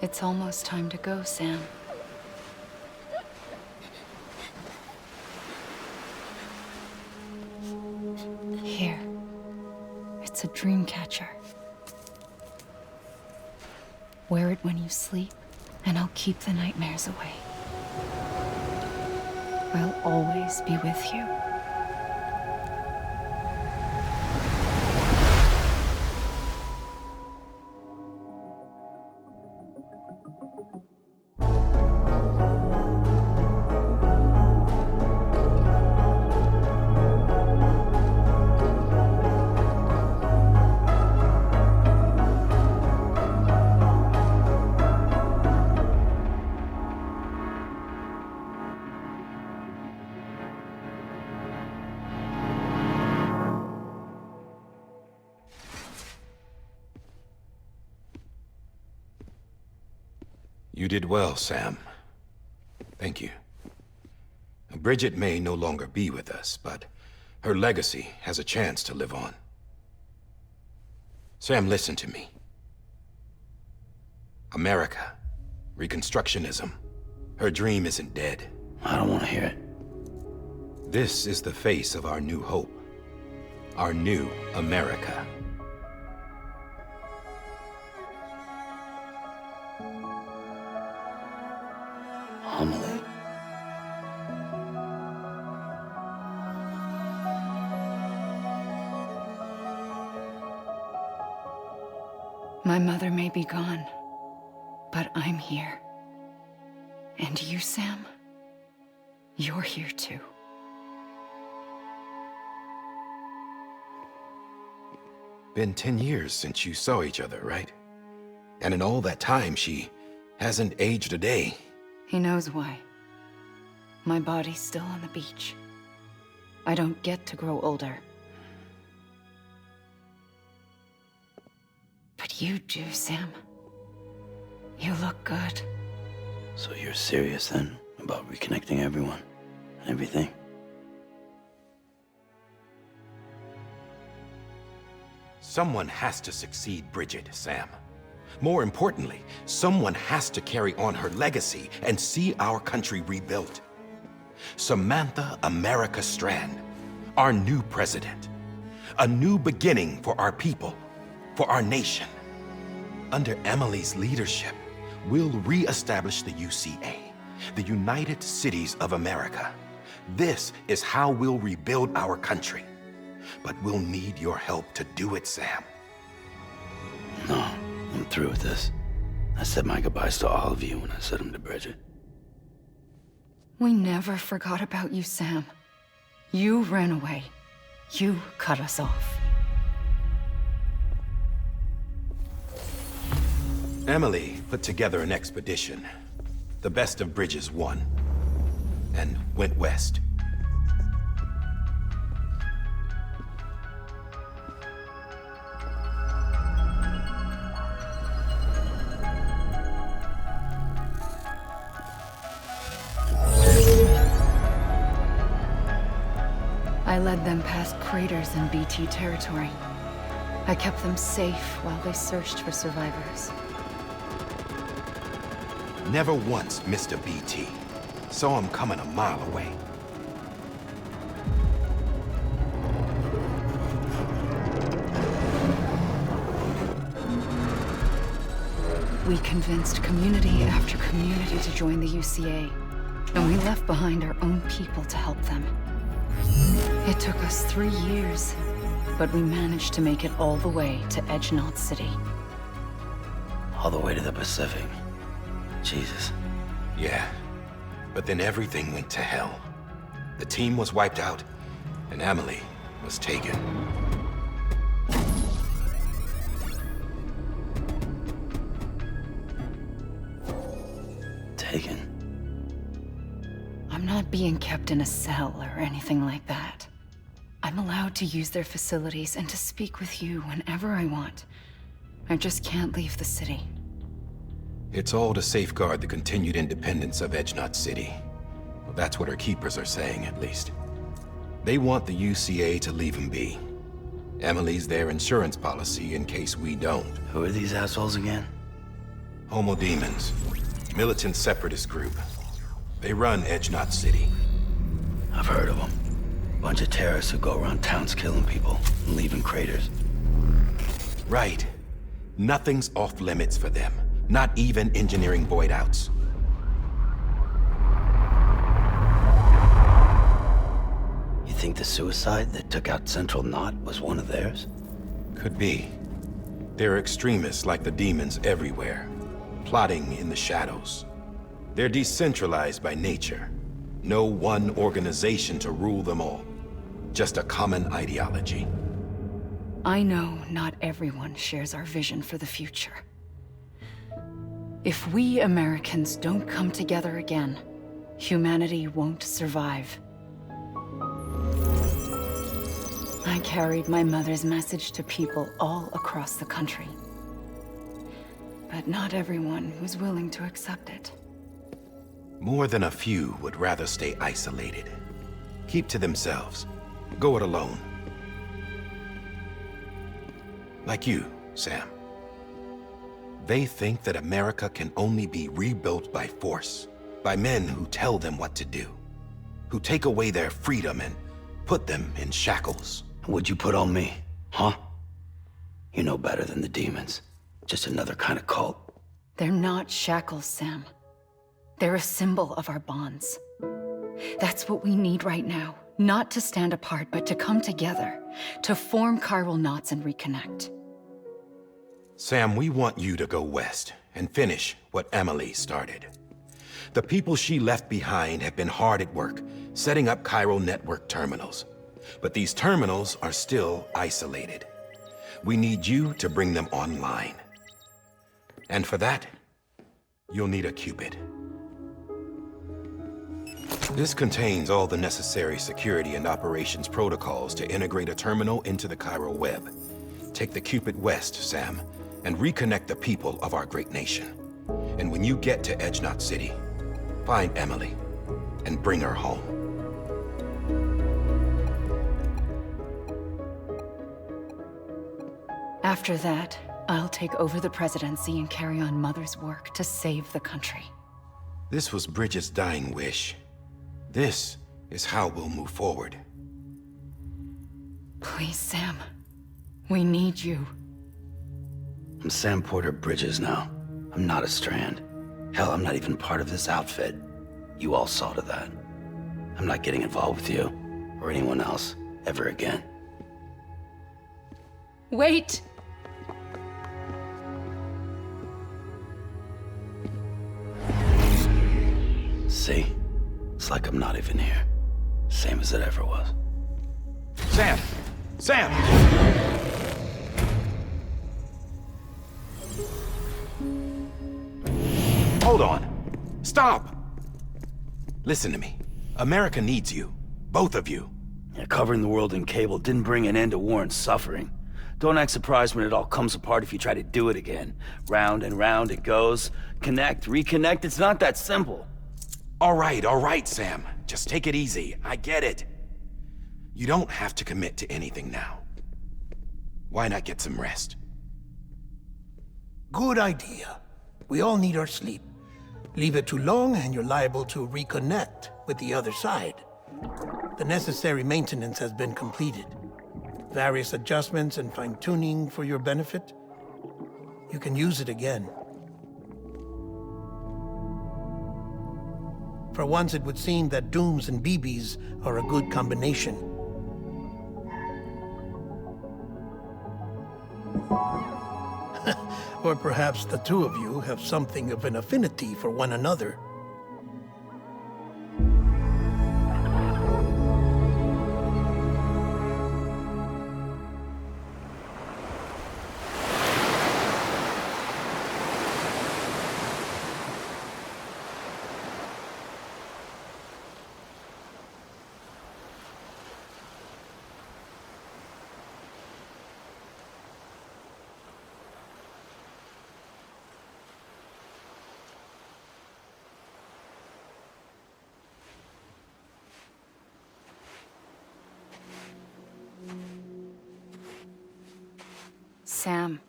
It's almost time to go, Sam. Here. It's a dream catcher. Wear it when you sleep, and I'll keep the nightmares away. I'll always be with you. You did well, Sam. Thank you. Bridget may no longer be with us, but her legacy has a chance to live on. Sam, listen to me. America, Reconstructionism, her dream isn't dead. I don't want to hear it. This is the face of our new hope. Our new America. Amelie. My mother may be gone, but I'm here. And you, Sam, you're here too. Been 10 years since you saw each other, right? And in all that time, she hasn't aged a day. He knows why. My body's still on the beach. I don't get to grow older. But you do, Sam. You look good. So you're serious then about reconnecting everyone and everything? Someone has to succeed Bridget, Sam. More importantly, someone has to carry on her legacy and see our country rebuilt. Samantha America Strand, our new president. A new beginning for our people, for our nation. Under Amelie's leadership, we'll re-establish the UCA, the United Cities of America. This is how we'll rebuild our country. But we'll need your help to do it, Sam. No. I'm through with this. I said my goodbyes to all of you when I said them to Bridget. We never forgot about you, Sam. You ran away. You cut us off. Amelie put together an expedition. The best of Bridges won. And went west. I led them past craters in BT territory. I kept them safe while they searched for survivors. Never once missed a BT. Saw him coming a mile away. We convinced community after community to join the UCA, and we left behind our own people to help them. It took us 3 years, but we managed to make it all the way to Edgenot City. All the way to the Pacific. Jesus. Yeah, but then everything went to hell. The team was wiped out, and Amelie was taken. Taken? I'm not being kept in a cell or anything like that. I'm allowed to use their facilities and to speak with you whenever I want. I just can't leave the city. It's all to safeguard the continued independence of Edgenot City. Well, that's what our keepers are saying, at least. They want the UCA to leave them be. Amelie's their insurance policy in case we don't. Who are these assholes again? Homo Demons. Militant separatist group. They run Edge Knot City. I've heard of them. Bunch of terrorists who go around towns killing people and leaving craters. Right. Nothing's off limits for them. Not even engineering void outs. You think the suicide that took out Central Knot was one of theirs? Could be. There are extremists like the demons everywhere, plotting in the shadows. They're decentralized by nature. No one organization to rule them all. Just a common ideology. I know not everyone shares our vision for the future. If we Americans don't come together again, humanity won't survive. I carried my mother's message to people all across the country. But not everyone was willing to accept it. More than a few would rather stay isolated. Keep to themselves. Go it alone. Like you, Sam. They think that America can only be rebuilt by force, by men who tell them what to do, who take away their freedom and put them in shackles. What'd you put on me, huh? You know better than the demons. Just another kind of cult. They're not shackles, Sam. They're a symbol of our bonds. That's what we need right now. Not to stand apart, but to come together, to form chiral knots and reconnect. Sam, we want you to go west and finish what Amelie started. The people she left behind have been hard at work, setting up chiral network terminals. But these terminals are still isolated. We need you to bring them online. And for that, you'll need a Cupid. This contains all the necessary security and operations protocols to integrate a terminal into the chiral web. Take the Cupid west, Sam, and reconnect the people of our great nation. And when you get to Edge Knot City, find Amelie and bring her home. After that, I'll take over the presidency and carry on Mother's work to save the country. This was Bridget's dying wish. This is how we'll move forward. Please, Sam. We need you. I'm Sam Porter Bridges now. I'm not a Strand. Hell, I'm not even part of this outfit. You all saw to that. I'm not getting involved with you, or anyone else, ever again. Wait! See? It's like I'm not even here. Same as it ever was. Sam! Sam! Hold on. Stop! Listen to me. America needs you. Both of you. Yeah, covering the world in cable didn't bring an end to war and suffering. Don't act surprised when it all comes apart if you try to do it again. Round and round it goes. Connect, reconnect, it's not that simple. All right, Sam. Just take it easy. I get it. You don't have to commit to anything now. Why not get some rest? Good idea. We all need our sleep. Leave it too long and you're liable to reconnect with the other side. The necessary maintenance has been completed. Various adjustments and fine-tuning for your benefit. You can use it again. For once, it would seem that Dooms and BBs are a good combination. Or perhaps the two of you have something of an affinity for one another. Sam.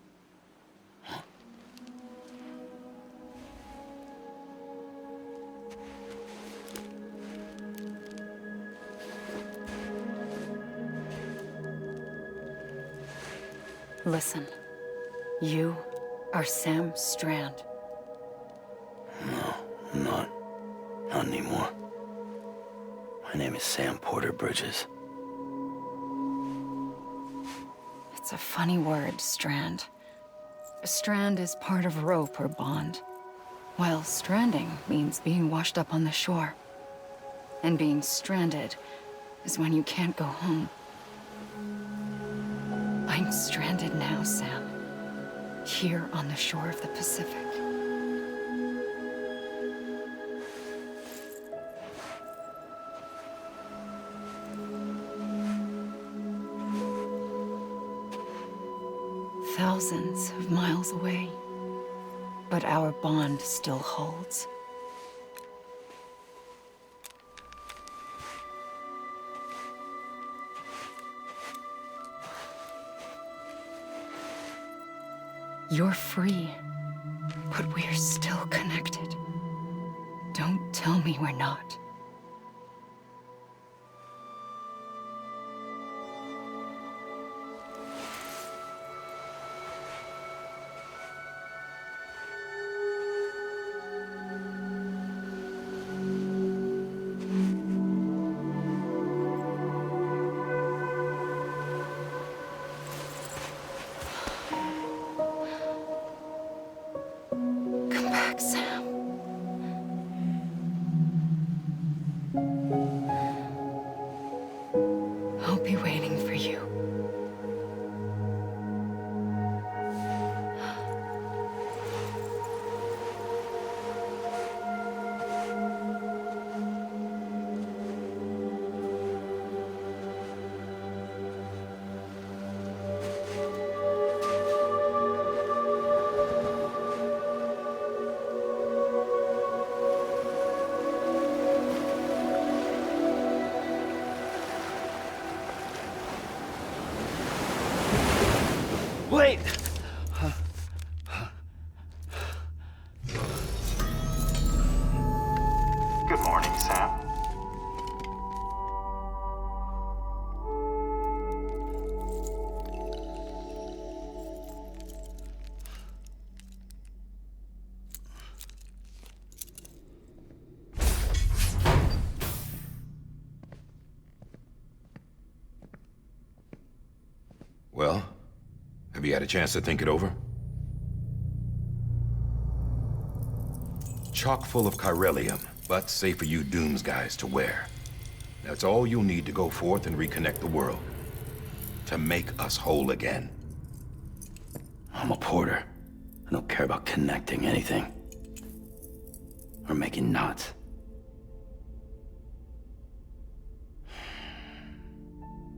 Listen. You are Sam Strand. No, I'm not. Not anymore. My name is Sam Porter Bridges. It's a funny word, Strand. A strand is part of rope or bond, while stranding means being washed up on the shore. And being stranded is when you can't go home. I'm stranded now, Sam. Here on the shore of the Pacific. Thousands of miles away, but our bond still holds. You're free, but we're still connected. Don't tell me we're not. Sam. I'll be waiting for you. Wait! Good morning, Sam. Well, have you had a chance to think it over? Chock full of chiralium, but safe for you Dooms guys to wear. That's all you'll need to go forth and reconnect the world. To make us whole again. I'm a porter. I don't care about connecting anything. Or making knots.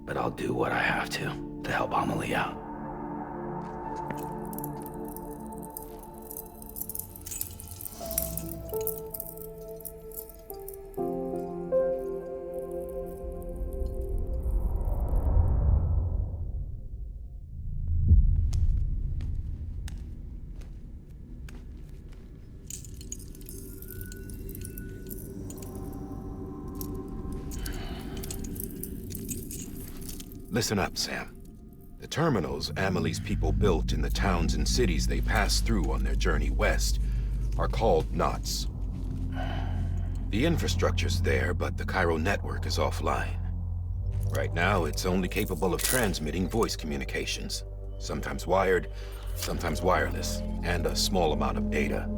But I'll do what I have to help Amelie out. Listen up, Sam. The terminals Amelie's people built in the towns and cities they passed through on their journey west are called knots. The infrastructure's there, but the Cairo network is offline. Right now, it's only capable of transmitting voice communications, sometimes wired, sometimes wireless, and a small amount of data.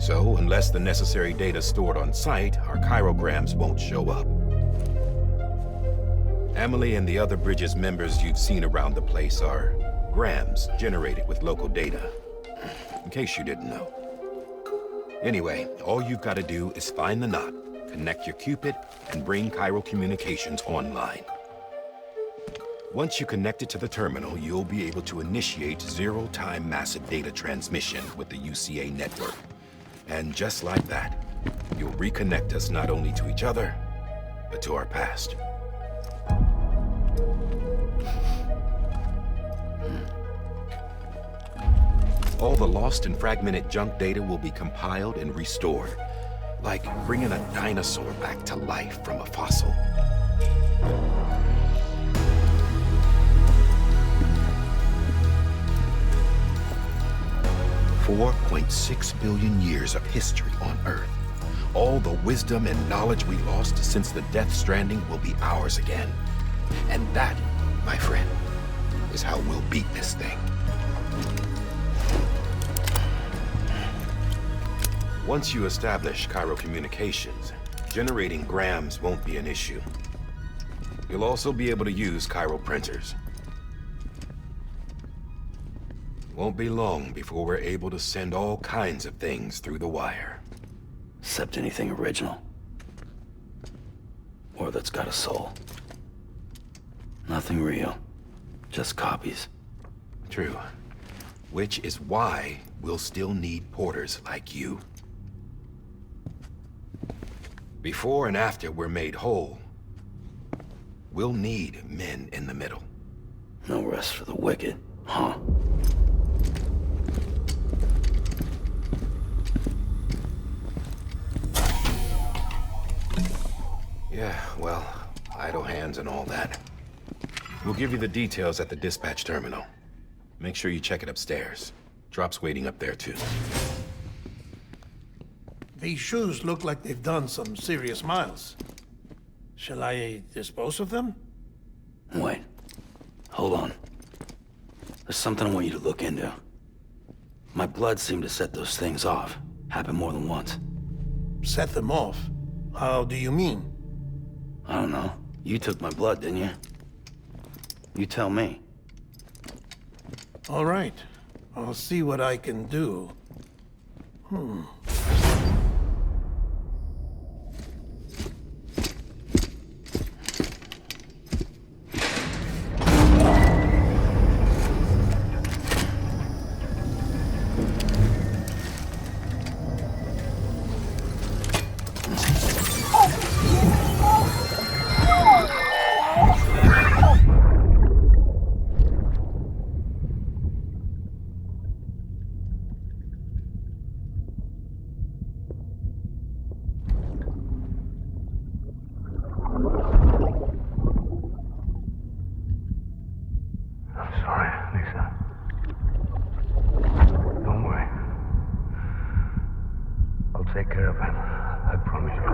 So, unless the necessary data's stored on site, our chirograms won't show up. Amelie and the other Bridges members you've seen around the place are grams generated with local data, in case you didn't know. Anyway, all you've got to do is find the knot, connect your Cupid, and bring Cairo communications online. Once you connect it to the terminal, you'll be able to initiate zero-time massive data transmission with the UCA network. And just like that, you'll reconnect us not only to each other, but to our past. All the lost and fragmented junk data will be compiled and restored, like bringing a dinosaur back to life from a fossil. 4.6 billion years of history on Earth. All the wisdom and knowledge we lost since the Death Stranding will be ours again. And that, my friend, is how we'll beat this thing. Once you establish Cairo communications, generating grams won't be an issue. You'll also be able to use Cairo printers. Won't be long before we're able to send all kinds of things through the wire. Except anything original. Or that's got a soul. Nothing real. Just copies. True. Which is why we'll still need porters like you. Before and after we're made whole, we'll need men in the middle. No rest for the wicked, huh? Yeah, well, idle hands and all that. We'll give you the details at the dispatch terminal. Make sure you check it upstairs. Drop's waiting up there, too. These shoes look like they've done some serious miles. Shall I dispose of them? Wait. Hold on. There's something I want you to look into. My blood seemed to set those things off. Happened more than once. Set them off? How do you mean? I don't know. You took my blood, didn't you? You tell me. All right. I'll see what I can do. Take care of it. I promise you.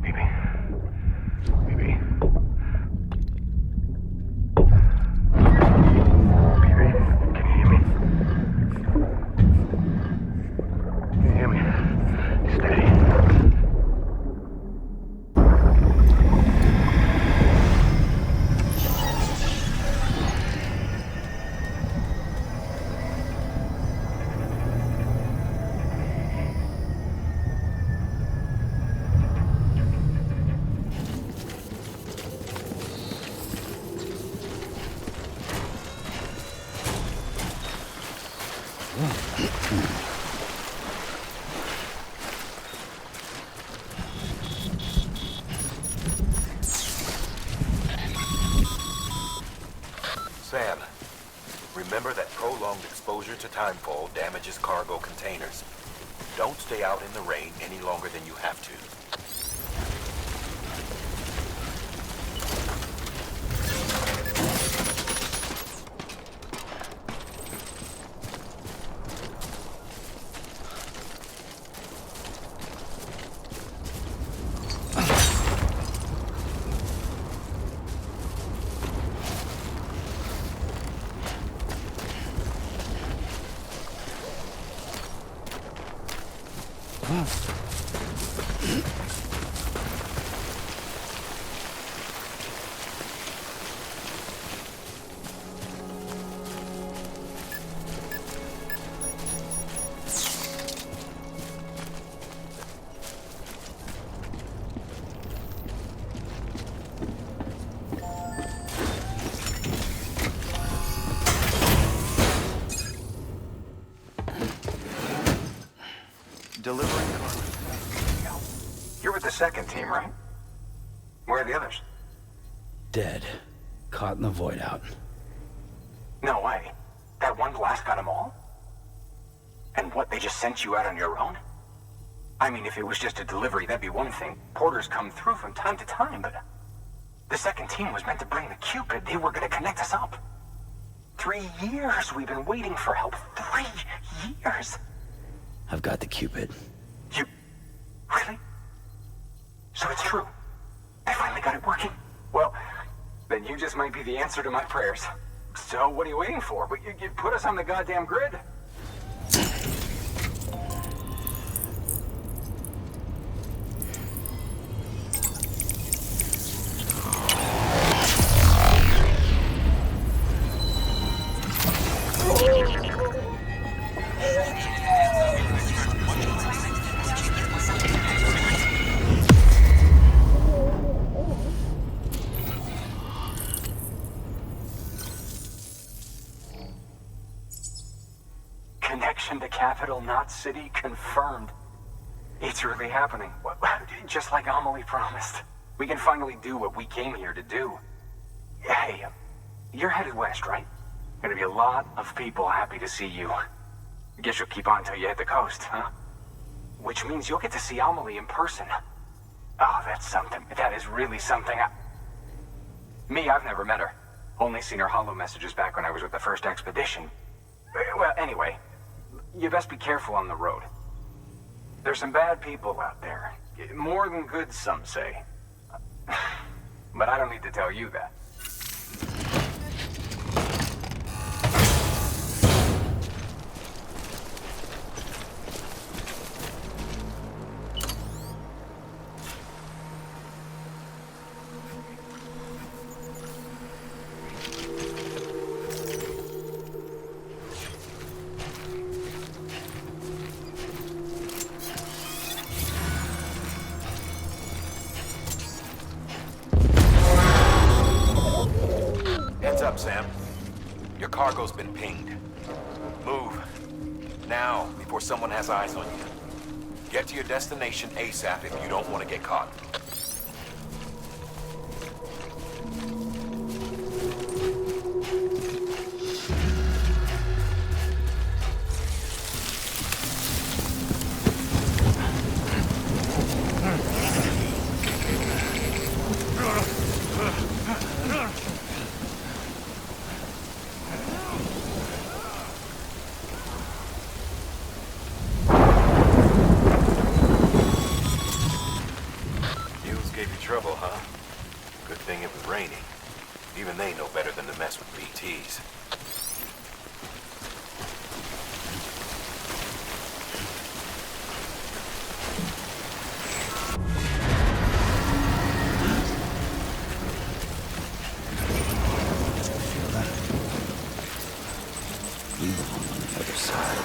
Baby. Baby. Baby, can you hear me? Can you hear me? Steady. Sam, remember that prolonged exposure to timefall damages cargo containers. Don't stay out in the rain any longer than you have to. Delivering cargo. You're with the second team, right? Where are the others? Dead. Caught in the void out. No way. That one blast got them all? And what, they just sent you out on your own? I mean, if it was just a delivery, that'd be one thing. Porters come through from time to time, but... The second team was meant to bring the Cupid. They were gonna connect us up. 3 years we've been waiting for help. 3 years! I've got the Cupid. You... really? So it's true. I finally got it working. Well, then you just might be the answer to my prayers. So what are you waiting for? You put us on the goddamn grid. Connection to capital, not city, confirmed. It's really happening. Just like Amelie promised. We can finally do what we came here to do. Hey, you're headed west, right? Gonna be a lot of people happy to see you. Guess you'll keep on till you hit the coast, huh? Which means you'll get to see Amelie in person. Oh, that's something. That is really something. Me, I've never met her. Only seen her holo messages back when I was with the first expedition. Well, anyway, you best be careful on the road. There's some bad people out there. More than good, some say. But I don't need to tell you that. Sam. Your cargo's been pinged. Move. Now, before someone has eyes on you. Get to your destination ASAP if you don't want to get caught. Trouble, huh? Good thing it was raining. Even they know better than to mess with BTs. Feel that? Evil on the other side.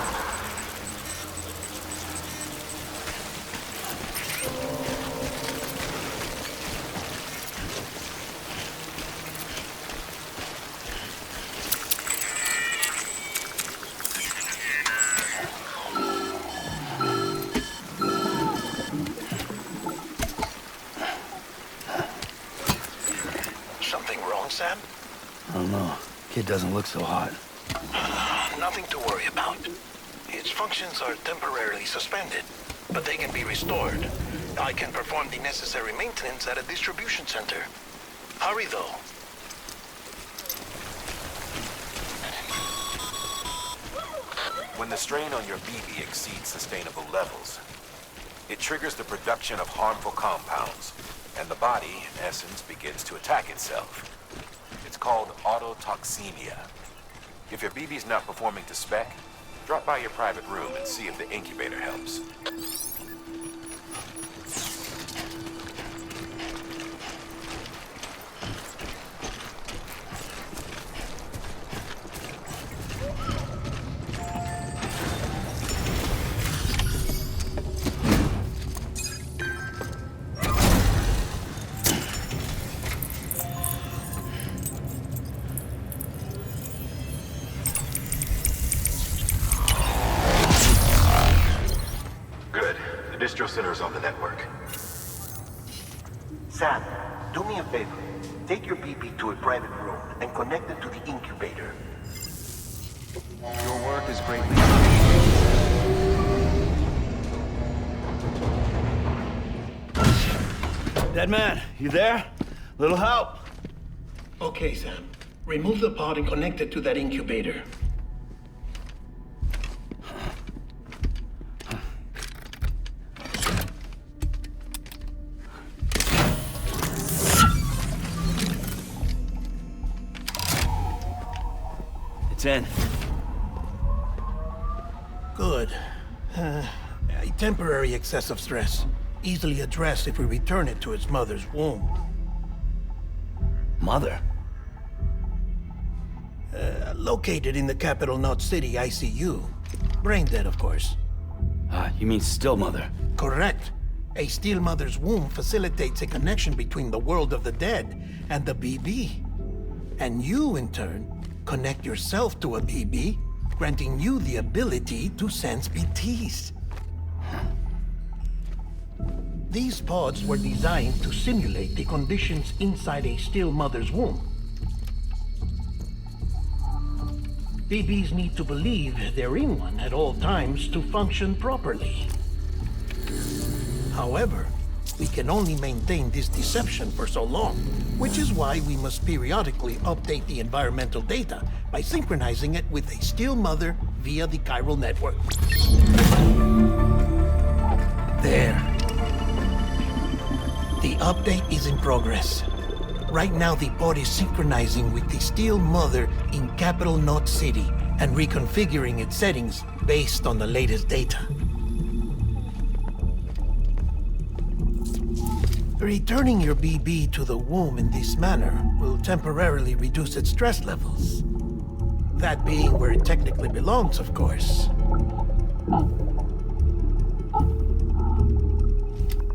Sam? I don't know. Kid doesn't look so hot. Nothing to worry about. Its functions are temporarily suspended, but they can be restored. I can perform the necessary maintenance at a distribution center. Hurry, though. When the strain on your BB exceeds sustainable levels, it triggers the production of harmful compounds, and the body, in essence, begins to attack itself. It's called autotoxemia. If your BB's not performing to spec, drop by your private room and see if the incubator helps. Distro centers on the network. Sam, do me a favor. Take your BB to a private room and connect it to the incubator. Your work is greatly Dead man, you there? Little help? Okay, Sam. Remove the pod and connect it to that incubator. It's in. Good. A temporary excessive stress. Easily addressed if we return it to its mother's womb. Mother? Located in the capital Knot City ICU. Brain dead, of course. You mean still mother? Correct. A still mother's womb facilitates a connection between the world of the dead and the BB. And you, in turn, connect yourself to a BB, granting you the ability to sense BTs. These pods were designed to simulate the conditions inside a still mother's womb. BBs need to believe they're in one at all times to function properly. However, we can only maintain this deception for so long, which is why we must periodically update the environmental data by synchronizing it with a still mother via the chiral network. There. The update is in progress. Right now, the pod is synchronizing with the still mother in capital Knot City and reconfiguring its settings based on the latest data. Returning your BB to the womb in this manner will temporarily reduce its stress levels. That being where it technically belongs, of course.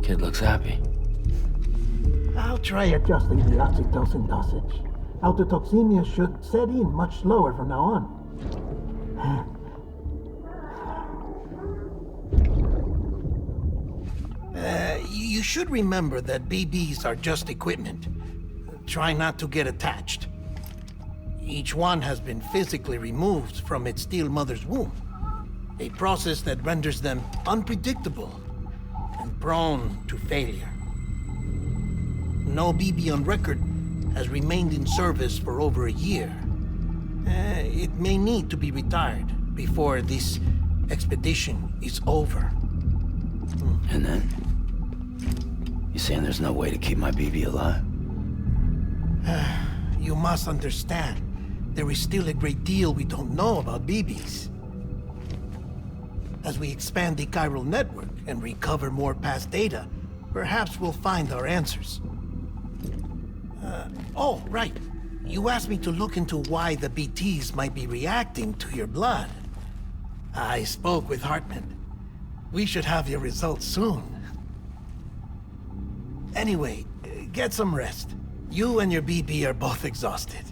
Kid looks happy. I'll try adjusting the oxytocin dosage. Autotoxemia should set in much slower from now on. You should remember that BBs are just equipment. Try not to get attached. Each one has been physically removed from its still mother's womb. A process that renders them unpredictable and prone to failure. No BB on record has remained in service for over a year. It may need to be retired before this expedition is over. And then? You saying there's no way to keep my BB alive? You must understand, there is still a great deal we don't know about BBs. As we expand the chiral network and recover more past data, perhaps we'll find our answers. Oh, right. You asked me to look into why the BTs might be reacting to your blood. I spoke with Hartman. We should have your results soon. Anyway, get some rest. You and your BB are both exhausted.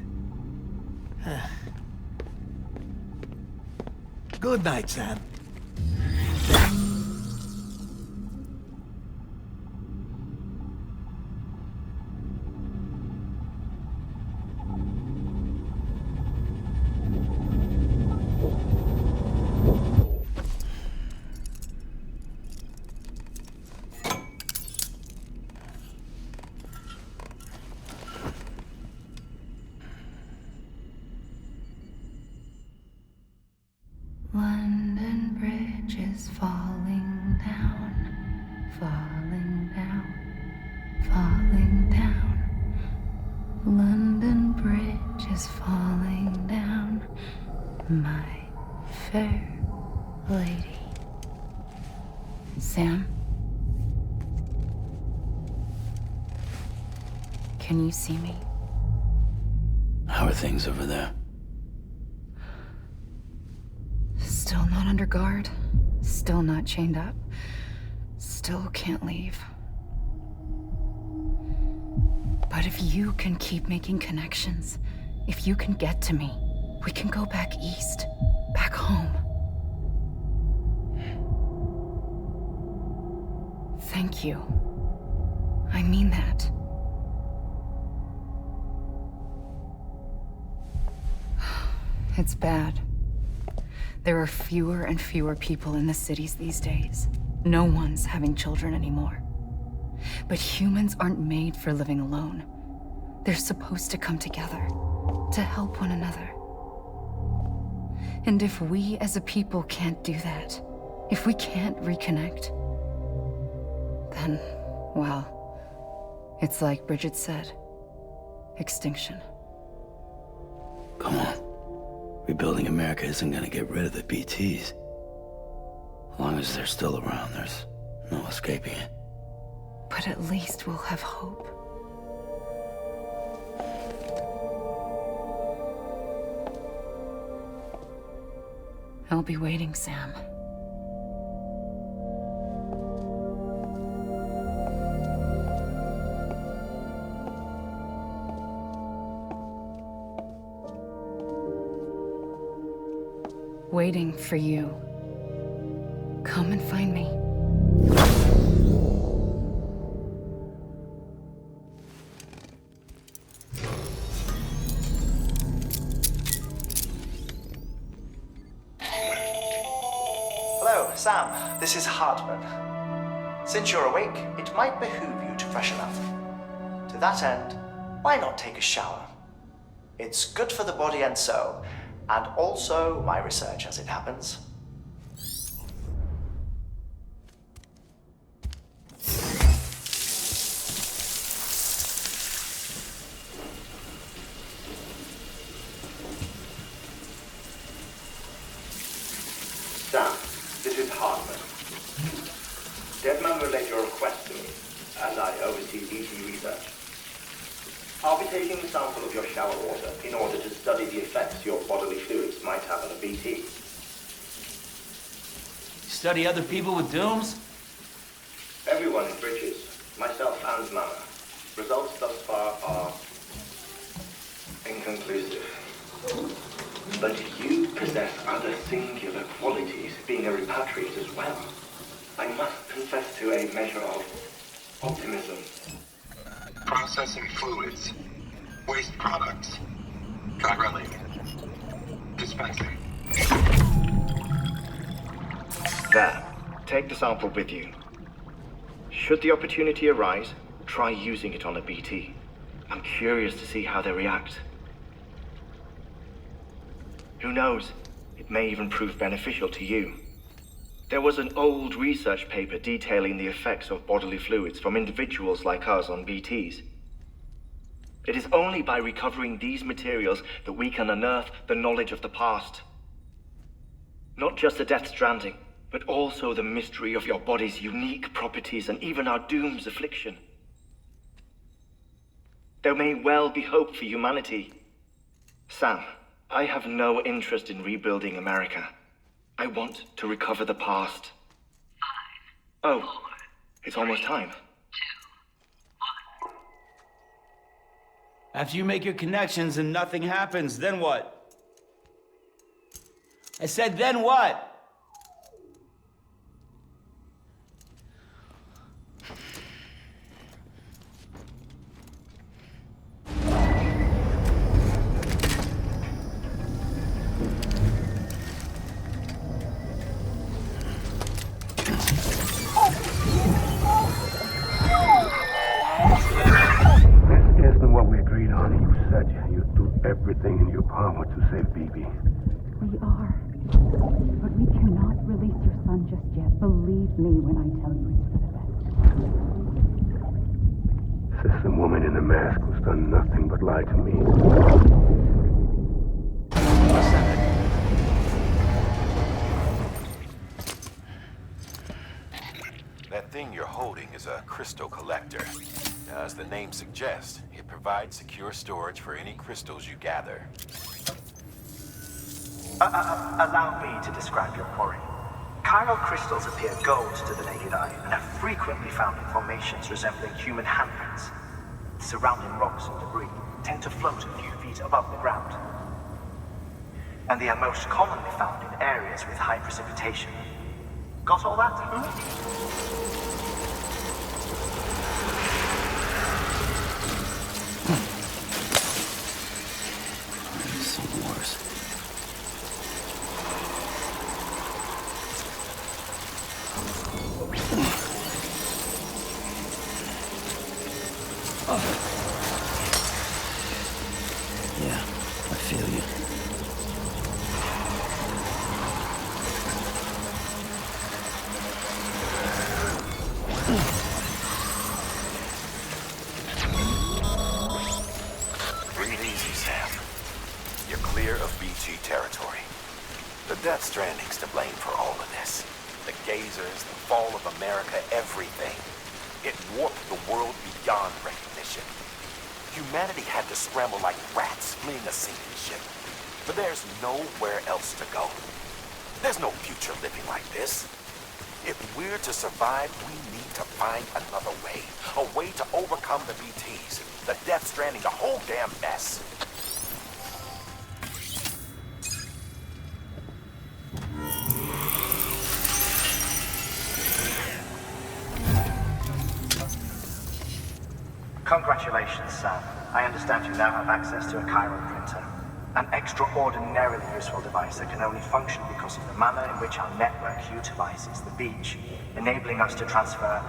Good night, Sam. London Bridge is falling down, falling down, falling down. London Bridge is falling down, my fair lady. Sam? Can you see me? How are things over there? Still not under guard, still not chained up, still can't leave. But if you can keep making connections, if you can get to me, we can go back east, back home. Thank you. I mean that. It's bad. There are fewer and fewer people in the cities these days. No one's having children anymore. But humans aren't made for living alone. They're supposed to come together. to help one another. And if we as a people can't do that, if we can't reconnect, then, well, it's like Bridget said, extinction. Come on. Rebuilding America isn't gonna get rid of the BTs. As long as they're still around, there's no escaping it. But at least we'll have hope. I'll be waiting, Sam. Waiting for you. Come and find me. Hello, Sam. This is Hartman. Since you're awake, it might behoove you to freshen up. To that end, why not take a shower? It's good for the body and soul, and also my research as it happens. Sam, this is Hartman. Deadman relayed your request to me, as I oversee BT research. I'll be taking a sample of your shower water in order to study the effects your bodily fluids might have on a BT. Study other people with dooms? Everyone in Bridges, myself and Mama. Results thus far are inconclusive. But you possess other singular qualities, being a repatriate as well. I must confess to a measure of optimism. Processing fluids, waste products, drilling, dispensing. There, take the sample with you. Should the opportunity arise, try using it on a BT. I'm curious to see how they react. Who knows, it may even prove beneficial to you. There was an old research paper detailing the effects of bodily fluids from individuals like us on BTs. It is only by recovering these materials that we can unearth the knowledge of the past. Not just the Death Stranding, but also the mystery of your body's unique properties and even our doom's affliction. There may well be hope for humanity. Sam, I have no interest in rebuilding America. I want to recover the past. 5, 4, it's almost time. 2, 1. After you make your connections and nothing happens, then what? I said, then what? Everything in your power to save BB. We are. But we cannot release your son just yet. Believe me when I tell you it's for the best. System woman in the mask who's done nothing but lie to me. That thing you're holding is a crystal collector. As the name suggests, it provides secure storage for any crystals you gather. Allow me to describe your quarry. Chiral crystals appear gold to the naked eye and are frequently found in formations resembling human handprints. Surrounding rocks and debris tend to float a few feet above the ground. And they are most commonly found in areas with high precipitation. Got all that? Some wars. Yeah. Death Stranding's to blame for all of this. The gazers, the fall of America, everything. It warped the world beyond recognition. Humanity had to scramble like rats fleeing a sinking ship. But there's nowhere else to go. There's no future living like this. If we're to survive, we need to find another way. A way to overcome the BTs, the Death Stranding, the whole damn mess. Congratulations, Sam. I understand you now have access to a chiral printer. An extraordinarily useful device that can only function because of the manner in which our network utilizes the beach, enabling us to transfer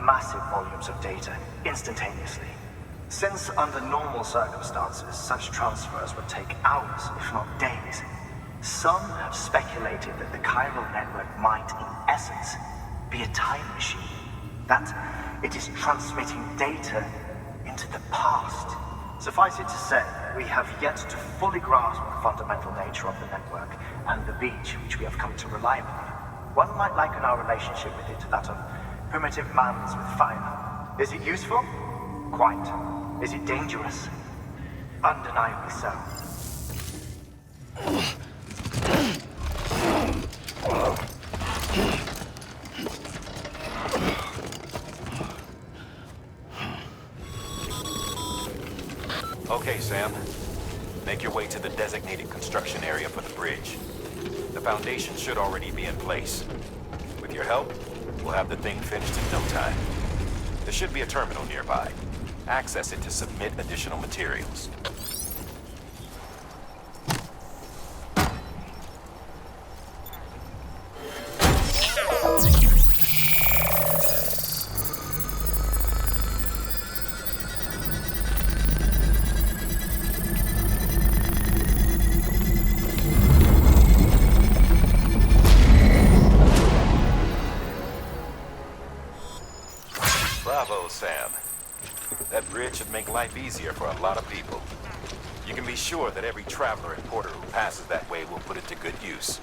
massive volumes of data instantaneously. Since under normal circumstances, such transfers would take hours, if not days, some have speculated that the chiral network might, in essence, be a time machine. That it is transmitting data into the past. Suffice it to say, we have yet to fully grasp the fundamental nature of the network and the beach which we have come to rely upon. One might liken our relationship with it to that of primitive mans with fire. Is it useful? Quite. Is it dangerous? Undeniably so. Okay, Sam. Make your way to the designated construction area for the bridge. The foundation should already be in place. With your help, we'll have the thing finished in no time. There should be a terminal nearby. Access it to submit additional materials. Bravo, Sam. That bridge should make life easier for a lot of people. You can be sure that every traveler and porter who passes that way will put it to good use.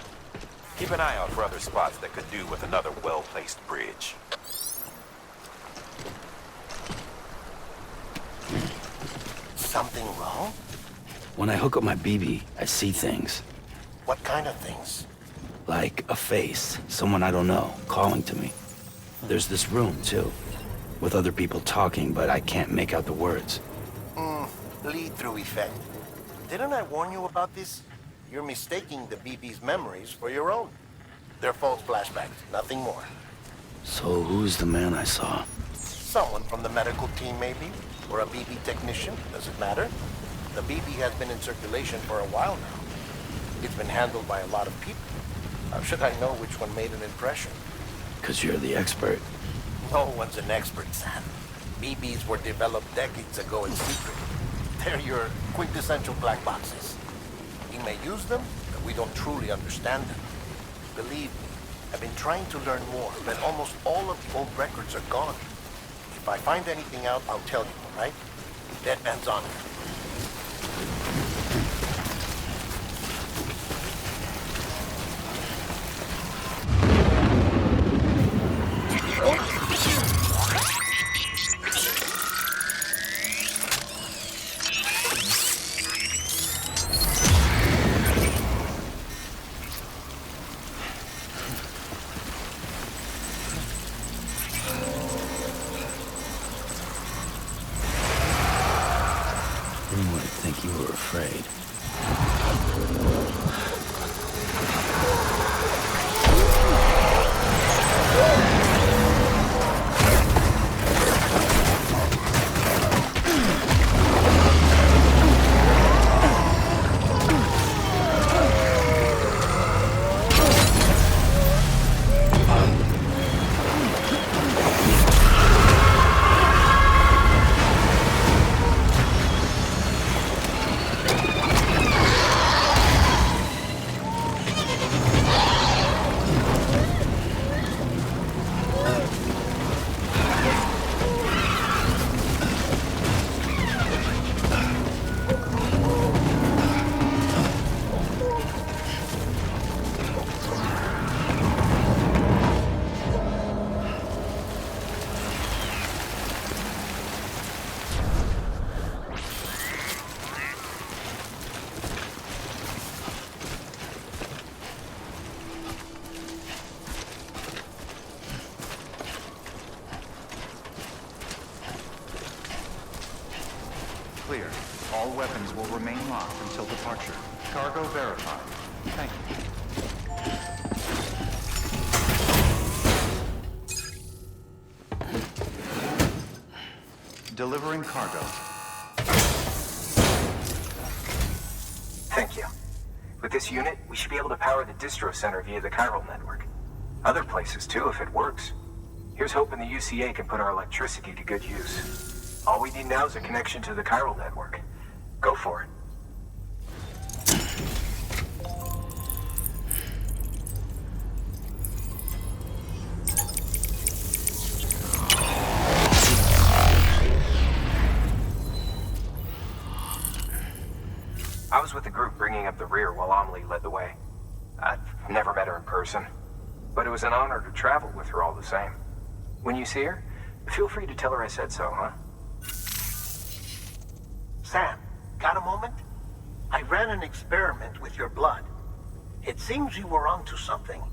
Keep an eye out for other spots that could do with another well-placed bridge. Something wrong? When I hook up my BB, I see things. What kind of things? Like a face, someone I don't know, calling to me. There's this room, too, with other people talking, but I can't make out the words. Lead-through effect. Didn't I warn you about this? You're mistaking the BB's memories for your own. They're false flashbacks, nothing more. So who's the man I saw? Someone from the medical team, maybe? Or a BB technician, does it matter? The BB has been in circulation for a while now. It's been handled by a lot of people. How should I know which one made an impression? 'Cause you're the expert. No one's an expert, Sam. BBs were developed decades ago in secret. They're your quintessential black boxes. We may use them, but we don't truly understand them. Believe me, I've been trying to learn more, but almost all of the old records are gone. If I find anything out, I'll tell you, all right? Dead man's honor. All weapons will remain locked until departure. Cargo verified. Thank you. Delivering cargo. Thank you. With this unit, we should be able to power the distro center via the chiral network. Other places too, if it works. Here's hoping the UCA can put our electricity to good use. All we need now is a connection to the chiral network. Go for it. I was with the group bringing up the rear while Amelie led the way. I've never met her in person, but it was an honor to travel with her all the same. When you see her, feel free to tell her I said so, huh? Sam, got a moment? I ran an experiment with your blood. It seems you were onto something.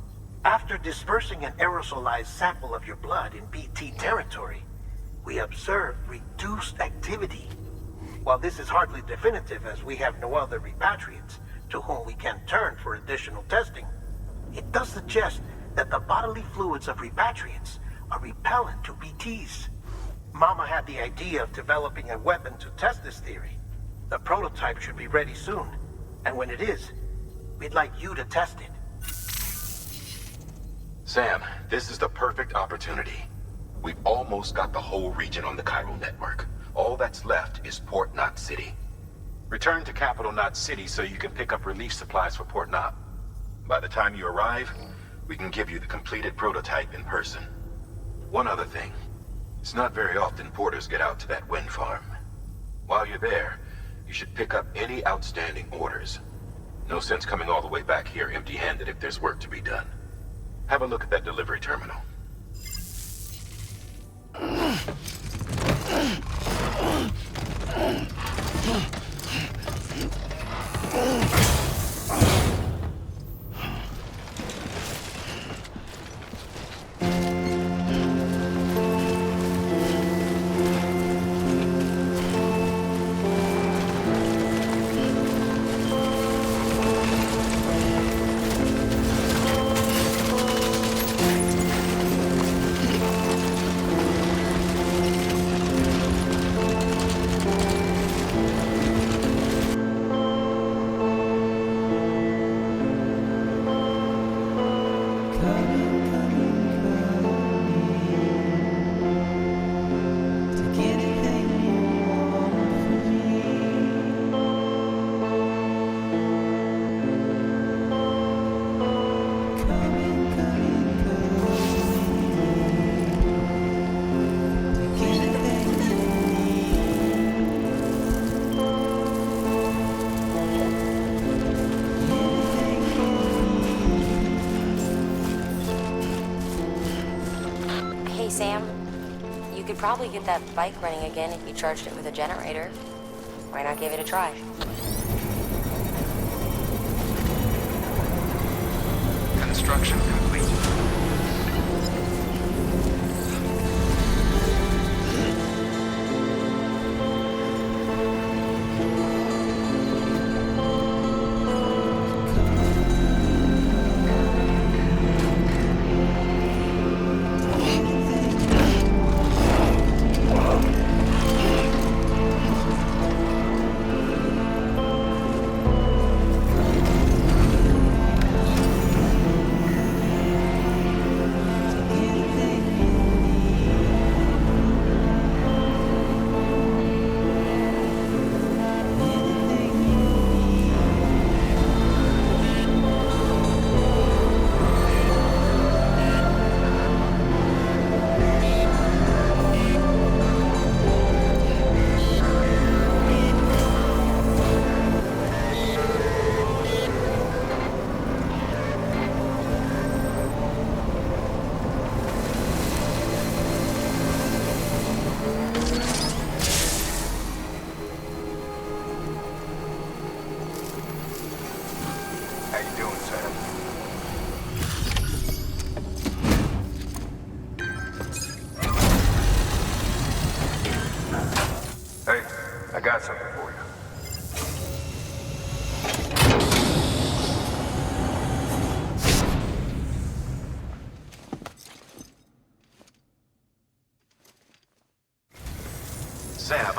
After dispersing an aerosolized sample of your blood in BT territory, we observed reduced activity. While this is hardly definitive as we have no other repatriates to whom we can turn for additional testing, it does suggest that the bodily fluids of repatriates are repellent to BTs. Mama had the idea of developing a weapon to test this theory. The prototype should be ready soon, and when it is, we'd like you to test it. Sam, this is the perfect opportunity. We've almost got the whole region on the chiral network. All that's left is Port Knot City. Return to Capital Knot City so you can pick up relief supplies for Port Knot. By the time you arrive, we can give you the completed prototype in person. One other thing. It's not very often porters get out to that wind farm. While you're there, you should pick up any outstanding orders. No sense coming all the way back here empty-handed if there's work to be done. Have a look at that delivery terminal. Sam, you could probably get that bike running again if you charged it with a generator. Why not give it a try? Construction complete.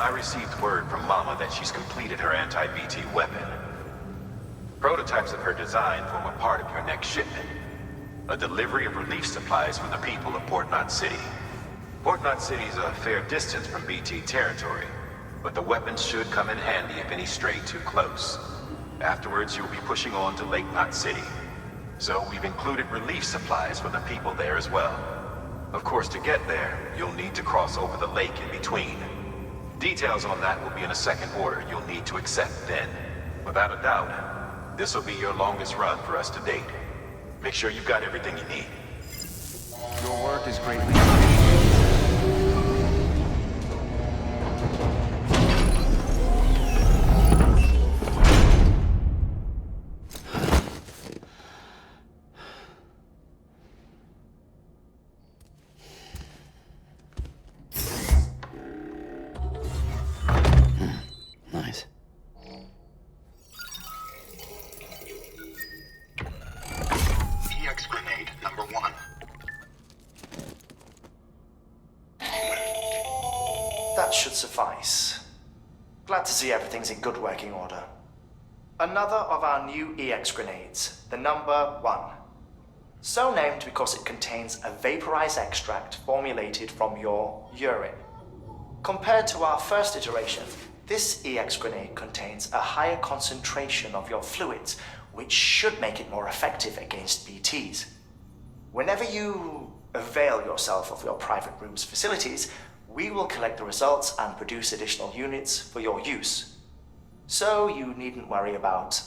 I received word from Mama that she's completed her anti-BT weapon. Prototypes of her design form a part of your next shipment. A delivery of relief supplies for the people of Port Knot City. Port Knot City is a fair distance from BT territory, but the weapons should come in handy if any stray too close. Afterwards, you'll be pushing on to Lake Knot City. So we've included relief supplies for the people there as well. Of course, to get there, you'll need to cross over the lake in between. Details on that will be in a second order you'll need to accept then. Without a doubt, this will be your longest run for us to date. Make sure you've got everything you need. Your work is greatly appreciated. Nice. EX grenade number 1. That should suffice. Glad to see everything's in good working order. Another of our new EX grenades, the number 1. So named because it contains a vaporized extract formulated from your urine. Compared to our first iteration, this EX grenade contains a higher concentration of your fluids, which should make it more effective against BTs. Whenever you avail yourself of your private room's facilities, we will collect the results and produce additional units for your use. So you needn't worry about,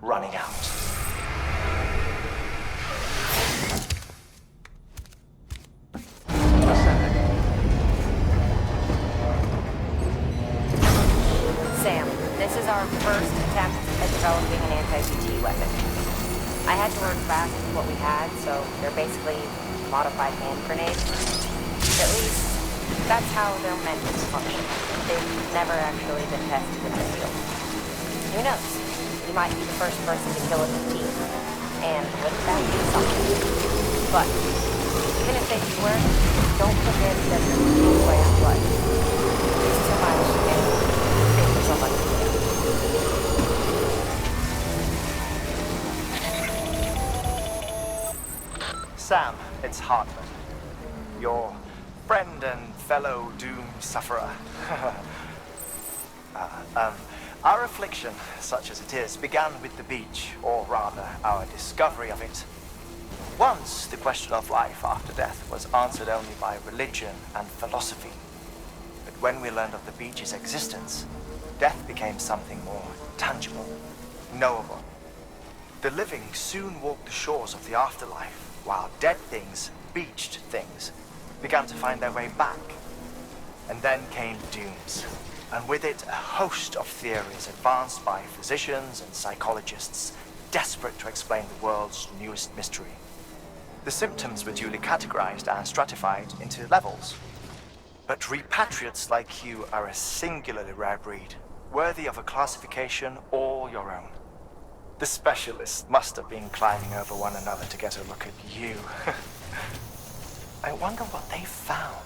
running out. Sam, this is our first attempt at developing an anti-BT weapon. I had to work fast with what we had, so they're basically modified hand grenades. At least, that's how they're meant to function. They've never actually been tested in the field. Who knows? You might be the first person to kill a BT. And wouldn't that be something? But, even if they do work, don't forget that they're taking away our blood. It's too much, and there's so much to do. Sam, it's Hartman. Your friend and fellow doom sufferer. Our affliction, such as it is, began with the beach, or rather, our discovery of it. Once, the question of life after death was answered only by religion and philosophy. But when we learned of the beach's existence, death became something more tangible, knowable. The living soon walked the shores of the afterlife, while dead things, beached things, began to find their way back. And then came dooms, and with it a host of theories advanced by physicians and psychologists, desperate to explain the world's newest mystery. The symptoms were duly categorized and stratified into levels. But repatriates like you are a singularly rare breed, worthy of a classification all your own. The specialists must have been climbing over one another to get a look at you. I wonder what they found.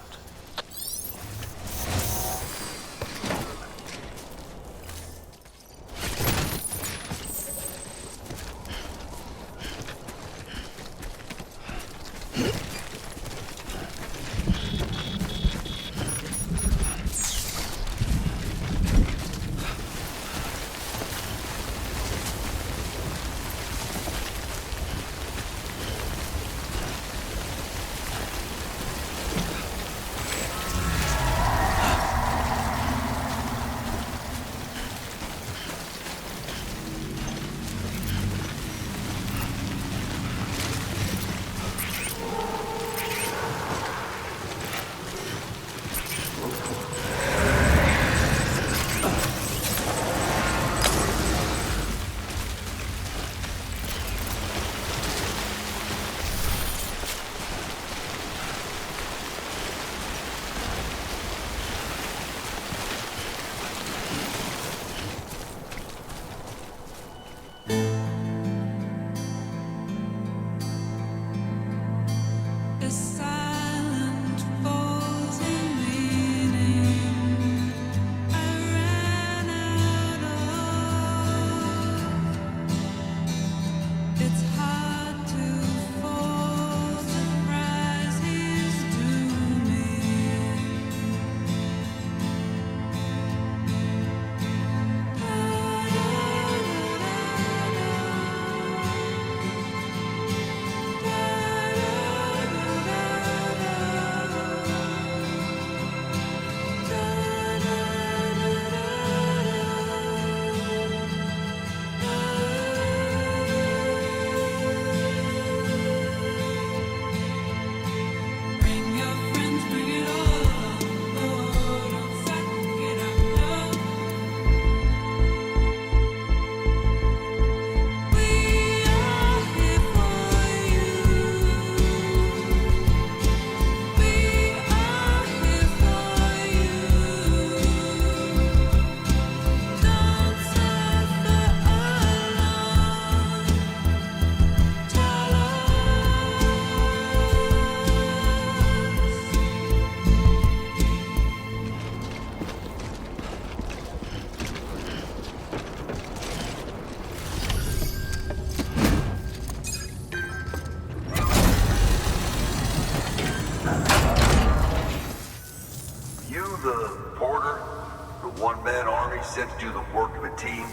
one-man army sent to do the work of a team?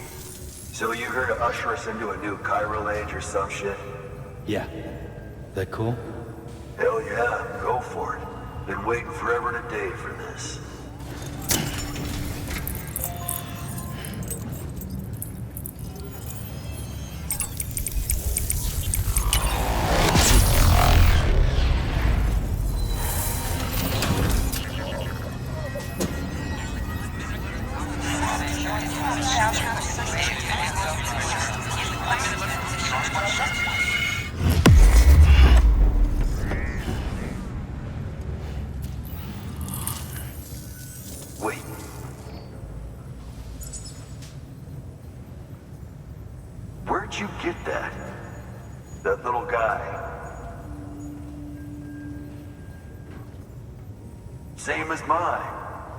So you're here to usher us into a new chiral age or some shit? Yeah. That cool? Hell yeah, go for it. Been waiting forever and a day for this. Wait. Where'd you get that? That little guy? Same as mine.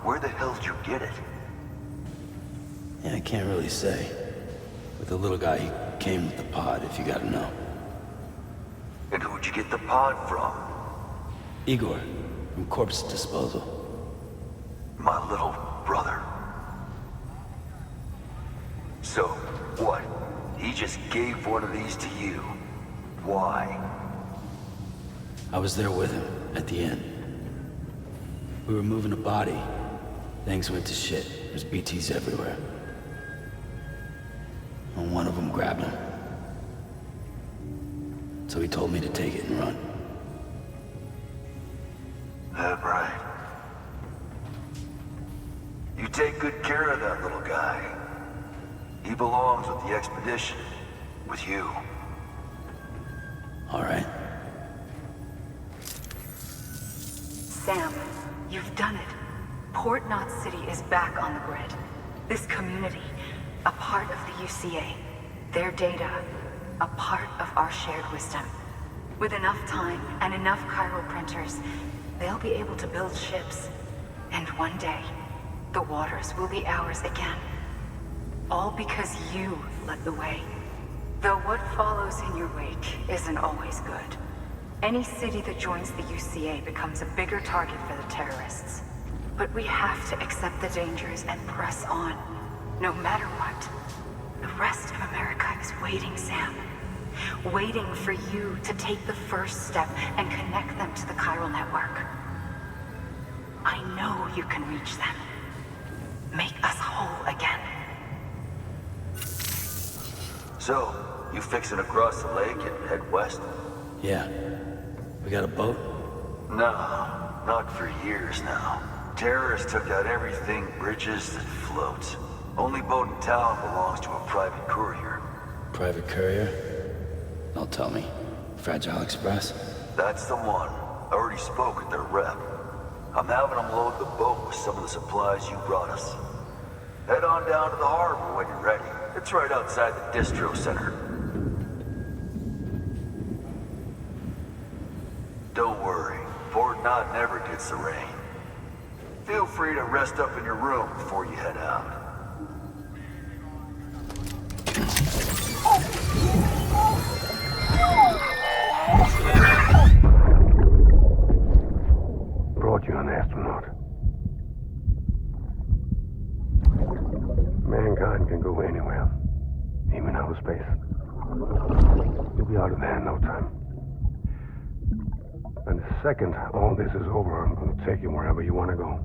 Where the hell did you get it? Yeah, I can't really say. With the little guy, he came with the pod, if you gotta know. And who'd you get the pod from? Igor, from Corpse Disposal. My little brother. So, what? He just gave one of these to you. Why? I was there with him, at the end. We were moving a body. Things went to shit. There's BTs everywhere. And one of them grabbed him. So he told me to take it and run. That right. You take good care of that little guy. He belongs with the expedition. With you. All right. Sam, you've done it. Port Knot City is back on the grid. This community, a part of the UCA. Their data, a part of our shared wisdom. With enough time and enough chiral printers, they'll be able to build ships. And one day, the waters will be ours again. All because you led the way. Though what follows in your wake isn't always good. Any city that joins the UCA becomes a bigger target for the terrorists. But we have to accept the dangers and press on, no matter what. The rest of America is waiting, Sam. Waiting for you to take the first step and connect them to the chiral network. I know you can reach them. Make us whole again. So, you fixing to cross the lake and head west? Yeah. We got a boat? No, not for years now. Terrorists took out everything bridges that floats. Only boat in town belongs to a private courier. Private courier? Don't tell me. Fragile Express? That's the one. I already spoke with their rep. I'm having them load the boat with some of the supplies you brought us. Head on down to the harbor when you're ready. It's right outside the distro center. Don't worry. Port Knot never gets the rain. Feel free to rest up in your room before you head out. Brought you an astronaut. Mankind can go anywhere, even outer space. You'll be out of there in no time. And the second all this is over, I'm going to take you wherever you want to go.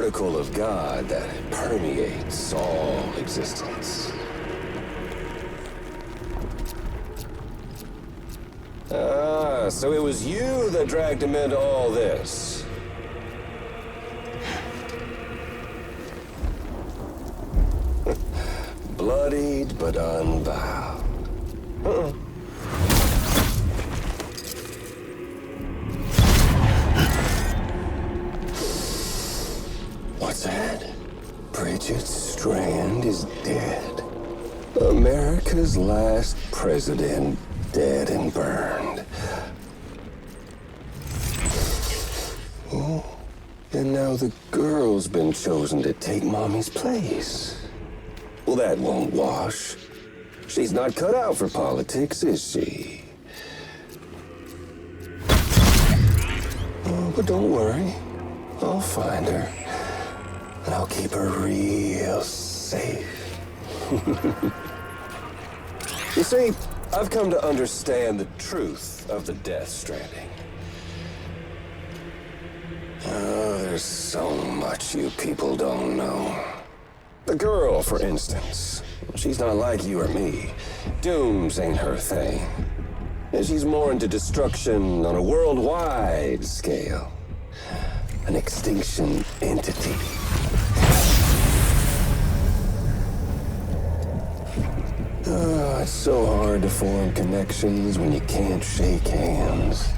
particle of God that permeates all existence. Ah, so it was you that dragged him into all this. Bloodied but unbowed. What's that? Bridget Strand is dead. America's last president dead and burned. Oh, and now the girl's been chosen to take Mommy's place. Well, that won't wash. She's not cut out for politics, is she? Oh, but don't worry. I'll find her. And I'll keep her real safe. You see, I've come to understand the truth of the Death Stranding. Oh, there's so much you people don't know. The girl, for instance, she's not like you or me. Dooms ain't her thing. And she's more into destruction on a worldwide scale. An extinction entity. Oh, it's so hard to form connections when you can't shake hands.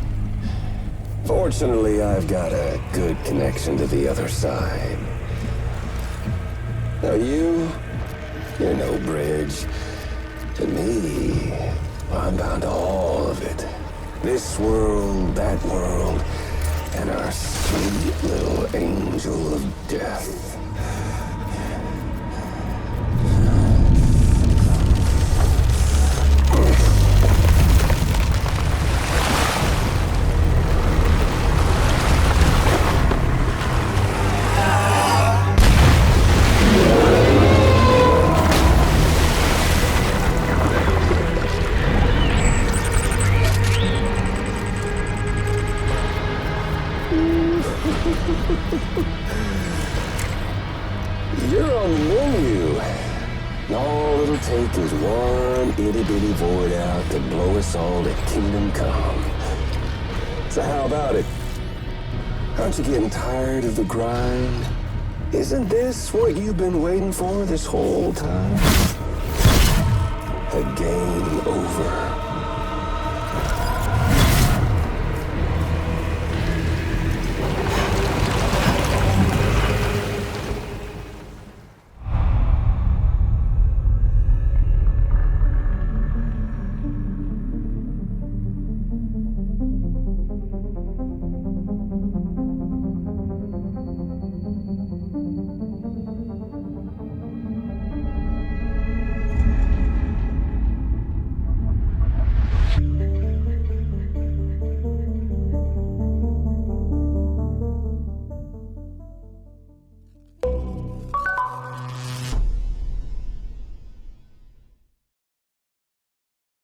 Fortunately, I've got a good connection to the other side. Now you're no bridge. To me, I'm bound to all of it. This world, that world, and our sweet little angel of death. You're on the menu. All it'll take is one itty-bitty void out to blow us all to kingdom come. So how about it? Aren't you getting tired of the grind? Isn't this what you've been waiting for this whole time? A game over.